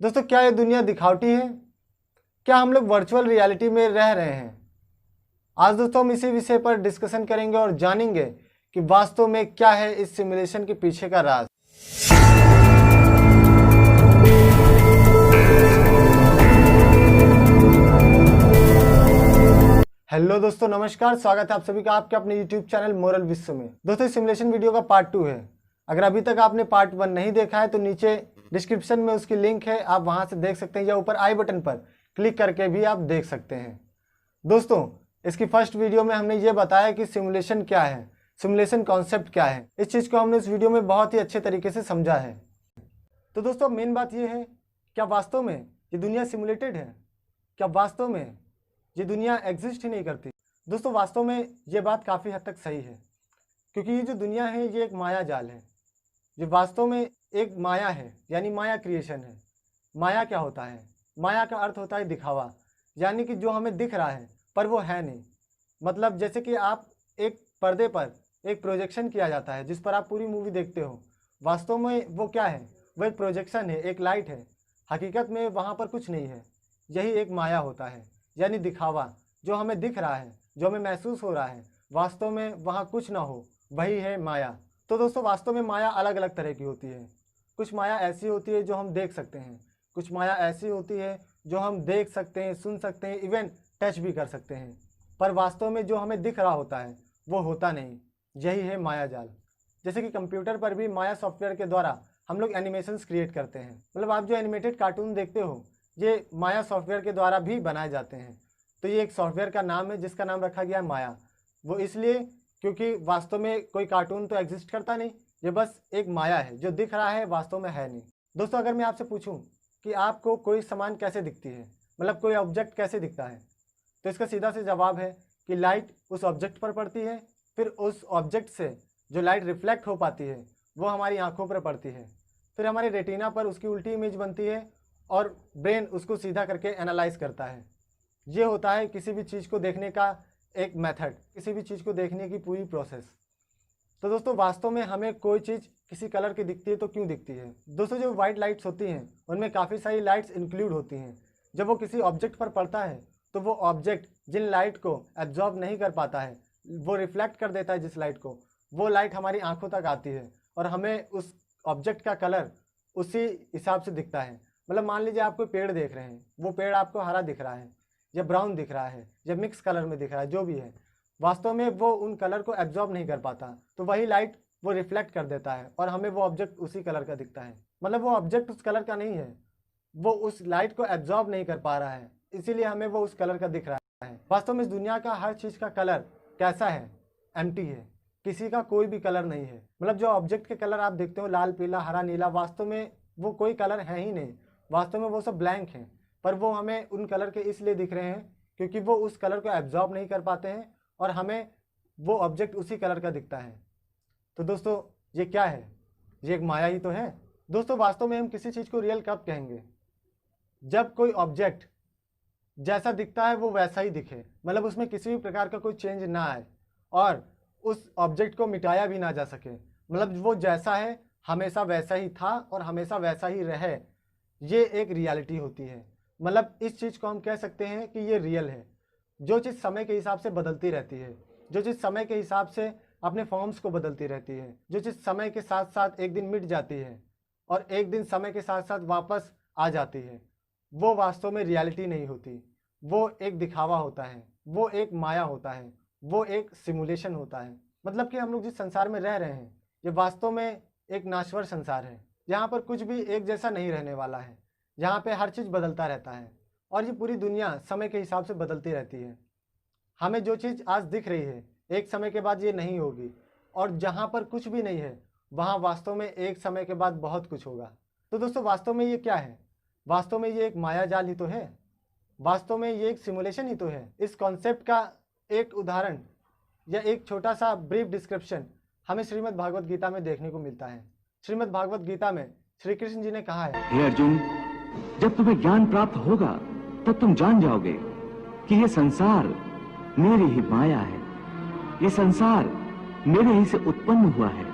दोस्तों, क्या ये दुनिया दिखावटी है? क्या हम लोग वर्चुअल रियलिटी में रह रहे हैं? आज दोस्तों हम इसी विषय पर डिस्कशन करेंगे और जानेंगे कि वास्तव में क्या है इस सिमुलेशन के पीछे का राज। हेलो दोस्तों, नमस्कार। स्वागत है आप सभी का आपके अपने YouTube चैनल मोरल विश्व में। दोस्तों, सिमुलेशन वीडियो का पार्ट 2 है। अगर अभी तक आपने पार्ट 1 नहीं देखा है तो नीचे डिस्क्रिप्शन में उसकी लिंक है, आप वहां से देख सकते हैं, या ऊपर आई बटन पर क्लिक करके भी आप देख सकते हैं। दोस्तों, इसकी फर्स्ट वीडियो में हमने ये बताया कि सिमुलेशन क्या है, सिमुलेशन कॉन्सेप्ट क्या है। इस चीज़ को हमने इस वीडियो में बहुत ही अच्छे तरीके से समझा है। तो दोस्तों, मेन बात यह है, क्या वास्तव में ये दुनिया सिमुलेटेड है? क्या वास्तव में ये दुनिया एग्जिस्ट ही नहीं करती? दोस्तों, वास्तव में ये बात काफ़ी हद तक सही है, क्योंकि ये जो दुनिया है ये एक माया जाल है। ये वास्तव में एक माया है, यानी माया क्रिएशन है। माया क्या होता है? माया का अर्थ होता है दिखावा, यानी कि जो हमें दिख रहा है पर वो है नहीं। मतलब जैसे कि आप एक पर्दे पर एक प्रोजेक्शन किया जाता है जिस पर आप पूरी मूवी देखते हो, वास्तव में वो क्या है? वो एक प्रोजेक्शन है, एक लाइट है। हकीकत में वहाँ पर कुछ नहीं है। यही एक माया होता है, यानी दिखावा। जो हमें दिख रहा है, जो हमें महसूस हो रहा है, वास्तव में वहाँ कुछ ना हो, वही है माया। तो दोस्तों, वास्तव में माया अलग अलग तरह की होती है। कुछ माया ऐसी होती है जो हम देख सकते हैं, कुछ माया ऐसी होती है जो हम देख सकते हैं, सुन सकते हैं, इवन टच भी कर सकते हैं, पर वास्तव में जो हमें दिख रहा होता है वो होता नहीं। यही है माया जाल। जैसे कि कंप्यूटर पर भी माया सॉफ्टवेयर के द्वारा हम लोग एनिमेशंस क्रिएट करते हैं। मतलब आप जो एनिमेटेड कार्टून देखते हो, ये माया सॉफ्टवेयर के द्वारा भी बनाए जाते हैं। तो ये एक सॉफ्टवेयर का नाम है जिसका नाम रखा गया है माया। वो इसलिए क्योंकि वास्तव में कोई कार्टून तो एग्जिस्ट करता नहीं, ये बस एक माया है, जो दिख रहा है वास्तव में है नहीं। दोस्तों, अगर मैं आपसे पूछूं कि आपको कोई सामान कैसे दिखती है, मतलब कोई ऑब्जेक्ट कैसे दिखता है, तो इसका सीधा से जवाब है कि लाइट उस ऑब्जेक्ट पर पड़ती है, फिर उस ऑब्जेक्ट से जो लाइट रिफ्लेक्ट हो पाती है वो हमारी आँखों पर पड़ती है, फिर हमारे रेटिना पर उसकी उल्टी इमेज बनती है और ब्रेन उसको सीधा करके एनालाइज करता है। ये होता है किसी भी चीज़ को देखने का एक मेथड, किसी भी चीज़ को देखने की पूरी प्रोसेस। तो दोस्तों, वास्तव में हमें कोई चीज़ किसी कलर की दिखती है तो क्यों दिखती है? दोस्तों, जो वाइट लाइट्स होती हैं उनमें काफ़ी सारी लाइट्स इंक्लूड होती हैं। जब वो किसी ऑब्जेक्ट पर पड़ता है तो वो ऑब्जेक्ट जिन लाइट को एब्जॉर्ब नहीं कर पाता है, वो रिफ्लेक्ट कर देता है जिस लाइट को, वो लाइट हमारी आँखों तक आती है और हमें उस ऑब्जेक्ट का कलर उसी हिसाब से दिखता है। मतलब मान लीजिए आप कोई पेड़ देख रहे हैं, वो पेड़ आपको हरा दिख रहा है या ब्राउन दिख रहा है या मिक्स कलर में दिख रहा है, जो भी है, वास्तव में वो उन कलर को एब्जॉर्ब नहीं कर पाता, तो वही लाइट वो रिफ्लेक्ट कर देता है और हमें वो ऑब्जेक्ट उसी कलर का दिखता है। मतलब वो ऑब्जेक्ट उस कलर का नहीं है, वो उस लाइट को एब्जॉर्ब नहीं कर पा रहा है, इसीलिए हमें वो उस कलर का दिख रहा है। वास्तव में इस दुनिया का हर चीज़ का कलर कैसा है? एम्प्टी है, किसी का कोई भी कलर नहीं है। मतलब जो ऑब्जेक्ट के कलर आप देखते हो, लाल, पीला, हरा, नीला, वास्तव में वो कोई कलर है ही नहीं। वास्तव में वो सब ब्लैंक हैं, पर वो हमें उन कलर के इसलिए दिख रहे हैं क्योंकि वो उस कलर को एब्जॉर्ब नहीं कर पाते हैं और हमें वो ऑब्जेक्ट उसी कलर का दिखता है। तो दोस्तों, ये क्या है? ये एक माया ही तो है। दोस्तों, वास्तव में हम किसी चीज़ को रियल कब कहेंगे? जब कोई ऑब्जेक्ट जैसा दिखता है वो वैसा ही दिखे, मतलब उसमें किसी भी प्रकार का कोई चेंज ना आए और उस ऑब्जेक्ट को मिटाया भी ना जा सके। मतलब वो जैसा है हमेशा वैसा ही था और हमेशा वैसा ही रहे। ये एक रियलिटी होती है। मतलब इस चीज़ को हम कह सकते हैं कि ये रियल है। जो चीज़ समय के हिसाब से बदलती रहती है, जो चीज़ समय के हिसाब से अपने फॉर्म्स को बदलती रहती है, जो चीज़ समय के साथ साथ एक दिन मिट जाती है और एक दिन समय के साथ साथ वापस आ जाती है, वो वास्तव में रियलिटी नहीं होती। वो एक दिखावा होता है, वो एक माया होता है, वो एक सिमुलेशन होता है। मतलब कि हम लोग जिस संसार में रह रहे हैं ये वास्तव में एक नाश्वर संसार है। यहाँ पर कुछ भी एक जैसा नहीं रहने वाला है। यहाँ पे हर चीज़ बदलता रहता है और ये पूरी दुनिया समय के हिसाब से बदलती रहती है। हमें जो चीज़ आज दिख रही है एक समय के बाद ये नहीं होगी, और जहाँ पर कुछ भी नहीं है वहाँ वास्तव में एक समय के बाद बहुत कुछ होगा। तो दोस्तों, वास्तव में ये क्या है? वास्तव में ये एक माया जाल ही तो है। वास्तव में ये एक सिमुलेशन ही तो है। इस कॉन्सेप्ट का एक उदाहरण या एक छोटा सा ब्रीफ डिस्क्रिप्शन हमें श्रीमद् भागवत गीता में देखने को मिलता है। श्रीमद् भागवत गीता में श्री कृष्ण जी ने कहा है, हे अर्जुन, जब तुम्हें ज्ञान प्राप्त होगा तब तुम जान जाओगे कि ये संसार मेरी ही माया है, ये संसार मेरे ही से उत्पन्न हुआ है।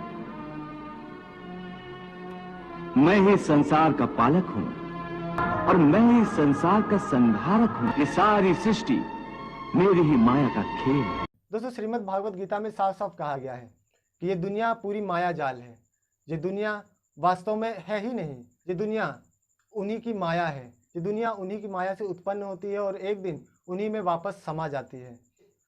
मैं ही संसार का पालक हूं और मैं इस संसार का संधारक हूँ। ये सारी सृष्टि मेरी ही माया का खेल है। दोस्तों, श्रीमद् भागवत गीता में साफ साफ कहा गया है कि ये दुनिया पूरी माया जाल है। ये दुनिया वास्तव में है ही नहीं। ये दुनिया उन्हीं की माया है। ये दुनिया उन्हीं की माया से उत्पन्न होती है और एक दिन उन्हीं में वापस समा जाती है।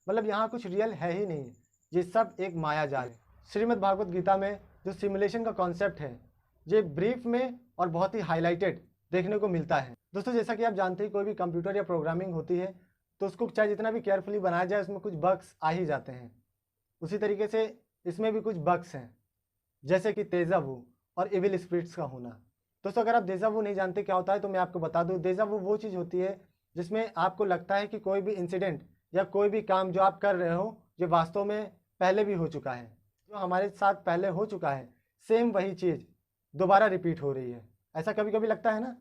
मतलब यहाँ कुछ रियल है ही नहीं। ये सब एक माया जाल है। श्रीमद् भागवत गीता में जो सिमुलेशन का कॉन्सेप्ट है, ये ब्रीफ में और बहुत ही हाईलाइटेड देखने को मिलता है। दोस्तों, जैसा कि आप जानते हैं, कोई भी कंप्यूटर या प्रोग्रामिंग होती है तो उसको चाहे जितना भी केयरफुली बनाया जाए, उसमें कुछ बग्स आ ही जाते हैं। उसी तरीके से इसमें भी कुछ बग्स हैं, जैसे कि तेजा वू और इविल स्पिरिट्स का होना। दोस्तों, अगर आप डेजा वू नहीं जानते क्या होता है तो मैं आपको बता दूं। डेजा वू वो चीज़ होती है जिसमें आपको लगता है कि कोई भी इंसिडेंट या कोई भी काम जो आप कर रहे हो ये वास्तव में पहले भी हो चुका है। जो हमारे साथ पहले हो चुका है, सेम वही चीज़ दोबारा रिपीट हो रही है। ऐसा कभी कभी लगता है ना,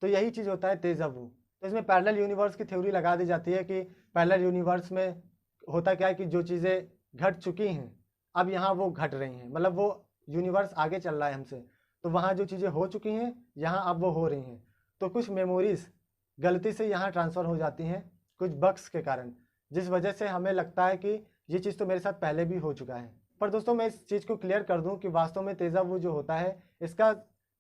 तो यही चीज़ होता है तेजा वू। तो इसमें पैरेलल यूनिवर्स की थ्योरी लगा दी जाती है कि पैरेलल यूनिवर्स में होता क्या है कि जो चीज़ें घट चुकी हैं अब यहाँ वो घट रही हैं। मतलब वो यूनिवर्स आगे चल रहा है हमसे, तो वहाँ जो चीज़ें हो चुकी हैं यहाँ अब वो हो रही हैं। तो कुछ मेमोरीज गलती से यहाँ ट्रांसफ़र हो जाती हैं कुछ बग्स के कारण, जिस वजह से हमें लगता है कि ये चीज़ तो मेरे साथ पहले भी हो चुका है। पर दोस्तों, मैं इस चीज़ को क्लियर कर दूं कि वास्तव में तेजा वू जो होता है इसका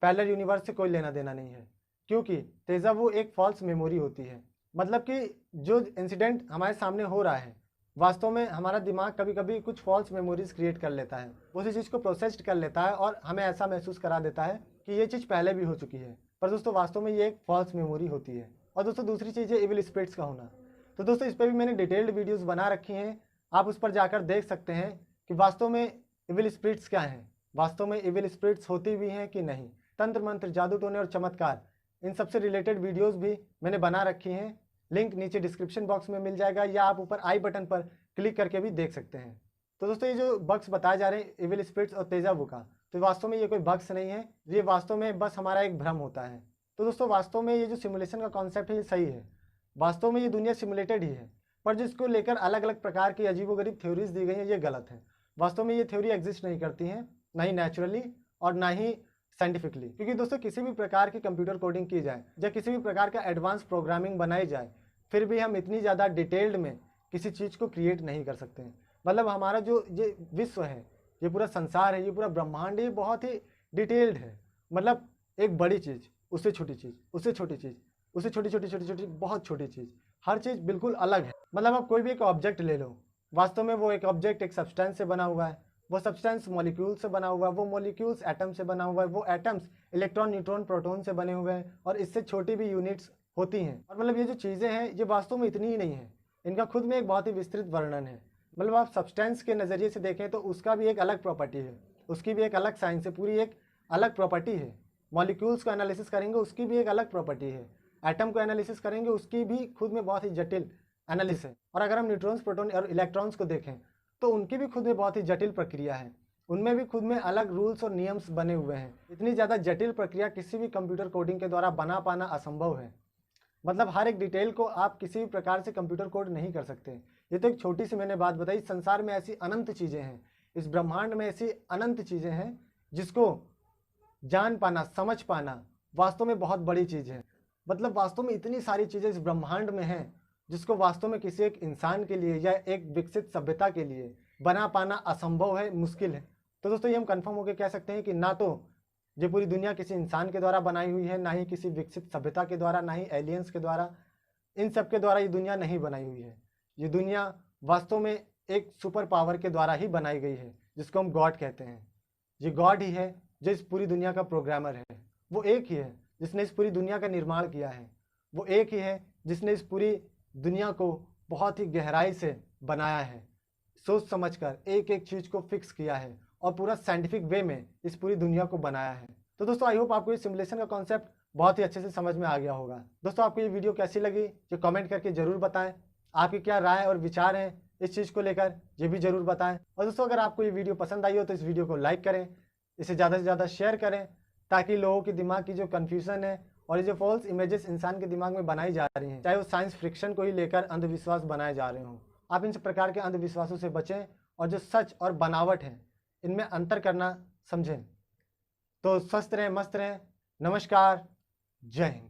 पैरेलल यूनिवर्स से कोई लेना देना नहीं है, क्योंकि तेजा वू एक फॉल्स मेमोरी होती है। मतलब कि जो इंसिडेंट हमारे सामने हो रहा है वास्तव में हमारा दिमाग कभी कभी कुछ फॉल्स मेमोरीज क्रिएट कर लेता है, उसी चीज़ को प्रोसेस्ड कर लेता है और हमें ऐसा महसूस करा देता है कि ये चीज़ पहले भी हो चुकी है। पर दोस्तों, वास्तव में ये एक फॉल्स मेमोरी होती है। और दोस्तों, दूसरी चीज़ है इविल स्पिरिट्स का होना। तो दोस्तों, इस पर भी मैंने डिटेल्ड वीडियोज़ बना रखी हैं, आप उस पर जाकर देख सकते हैं कि वास्तव में इविल स्पिरिट्स क्या हैं, वास्तव में इविल स्पिरिट्स होती भी हैं कि नहीं। तंत्र मंत्र, जादू टोने और चमत्कार, इन सबसे रिलेटेड वीडियोस भी मैंने बना रखी हैं। लिंक नीचे डिस्क्रिप्शन बॉक्स में मिल जाएगा या आप ऊपर आई बटन पर क्लिक करके भी देख सकते हैं। तो दोस्तों, ये जो बग्स बताए जा रहे हैं इविल स्पिरिट्स और तेजा वू का, तो वास्तव में ये कोई बग्स नहीं है, ये वास्तव में बस हमारा एक भ्रम होता है। तो दोस्तों, वास्तव में ये जो सिमुलेशन का कॉन्सेप्ट है ये सही है। वास्तव में ये दुनिया सिमुलेटेड ही है, पर जिसको लेकर अलग अलग प्रकार की अजीबोगरीब थ्योरीज दी गई हैं ये गलत है। वास्तव में ये थ्योरी एग्जिस्ट नहीं करती हैं, ना ही नेचुरली और ना ही साइंटिफिकली। क्योंकि दोस्तों, किसी भी प्रकार की कंप्यूटर कोडिंग की जाए या किसी भी प्रकार का एडवांस प्रोग्रामिंग बनाई जाए, फिर भी हम इतनी ज़्यादा डिटेल्ड में किसी चीज़ को क्रिएट नहीं कर सकते हैं। मतलब हमारा जो ये विश्व है, ये पूरा संसार है, ये पूरा ब्रह्मांड है, ये बहुत ही डिटेल्ड है। मतलब एक बड़ी चीज़, उससे छोटी चीज़, उससे छोटी चीज़, उससे छोटी छोटी छोटी छोटी बहुत छोटी चीज़, हर चीज़ बिल्कुल अलग है। मतलब आप कोई भी एक ऑब्जेक्ट ले लो, वास्तव में वो एक ऑब्जेक्ट एक सब्सटेंस से बना हुआ है, वो सब्सटेंस मॉलिक्यूल से बना हुआ है, वो मॉलिक्यूल्स एटम से बना हुआ है, वो एटम्स इलेक्ट्रॉन, न्यूट्रॉन, प्रोटॉन से बने हुए हैं और इससे छोटी भी यूनिट्स होती हैं। और मतलब ये जो चीज़ें हैं ये वास्तव में इतनी ही नहीं है, इनका खुद में एक बहुत ही विस्तृत वर्णन है। मतलब आप सब्सटेंस के नज़रिए से देखें तो उसका भी एक अलग प्रॉपर्टी है, उसकी भी एक अलग साइंस है, पूरी एक अलग प्रॉपर्टी है। मॉलिक्यूल्स को एनालिसिस करेंगे उसकी भी एक अलग प्रॉपर्टी है, एटम को एनालिसिस करेंगे उसकी भी खुद में बहुत ही जटिल एनालिसिस है। और अगर हम न्यूट्रॉन्स, प्रोटॉन और इलेक्ट्रॉन्स को देखें तो उनकी भी खुद में बहुत ही जटिल प्रक्रिया है, उनमें भी खुद में अलग रूल्स और नियम्स बने हुए हैं। इतनी ज़्यादा जटिल प्रक्रिया किसी भी कंप्यूटर कोडिंग के द्वारा बना पाना असंभव है। मतलब हर एक डिटेल को आप किसी भी प्रकार से कंप्यूटर कोड नहीं कर सकते। ये तो एक छोटी सी मैंने बात बताई, संसार में ऐसी अनंत चीज़ें हैं, इस ब्रह्मांड में ऐसी अनंत चीज़ें हैं जिसको जान पाना, समझ पाना वास्तव में बहुत बड़ी चीज़ है। मतलब वास्तव में इतनी सारी चीज़ें इस ब्रह्मांड में हैं जिसको वास्तव में किसी एक इंसान के लिए या एक विकसित सभ्यता के लिए बना पाना असंभव है, मुश्किल है। तो दोस्तों, ये हम कंफर्म होकर कह सकते हैं कि ना तो ये पूरी दुनिया किसी इंसान के द्वारा बनाई हुई है, ना ही किसी विकसित सभ्यता के द्वारा, ना ही एलियंस के द्वारा, इन सब के द्वारा ये दुनिया नहीं बनाई हुई है। ये दुनिया वास्तव में एक सुपर पावर के द्वारा ही बनाई गई है, जिसको हम गॉड कहते हैं। ये गॉड ही है जो इस पूरी दुनिया का प्रोग्रामर है। वो एक ही है जिसने इस पूरी दुनिया का निर्माण किया है। वो एक ही है जिसने इस पूरी दुनिया को बहुत ही गहराई से बनाया है, सोच समझकर एक एक चीज़ को फिक्स किया है और पूरा साइंटिफिक वे में इस पूरी दुनिया को बनाया है। तो दोस्तों, आई होप आपको ये सिमुलेशन का कॉन्सेप्ट बहुत ही अच्छे से समझ में आ गया होगा। दोस्तों, आपको ये वीडियो कैसी लगी ये कमेंट करके ज़रूर बताएं। आपकी क्या राय और विचार हैं इस चीज़ को लेकर, ये भी ज़रूर बताएं। और दोस्तों, अगर आपको ये वीडियो पसंद आई हो तो इस वीडियो को लाइक करें, इसे ज़्यादा से ज़्यादा शेयर करें, ताकि लोगों के दिमाग की जो कन्फ्यूज़न है और ये जो फॉल्स इमेजेस इंसान के दिमाग में बनाई जा रही हैं, चाहे वो साइंस फ्रिक्शन को ही लेकर अंधविश्वास बनाए जा रहे हों, आप इन सब प्रकार के अंधविश्वासों से बचें और जो सच और बनावट है इनमें अंतर करना समझें। तो स्वस्थ रहें, मस्त रहें। नमस्कार, जय हिंद।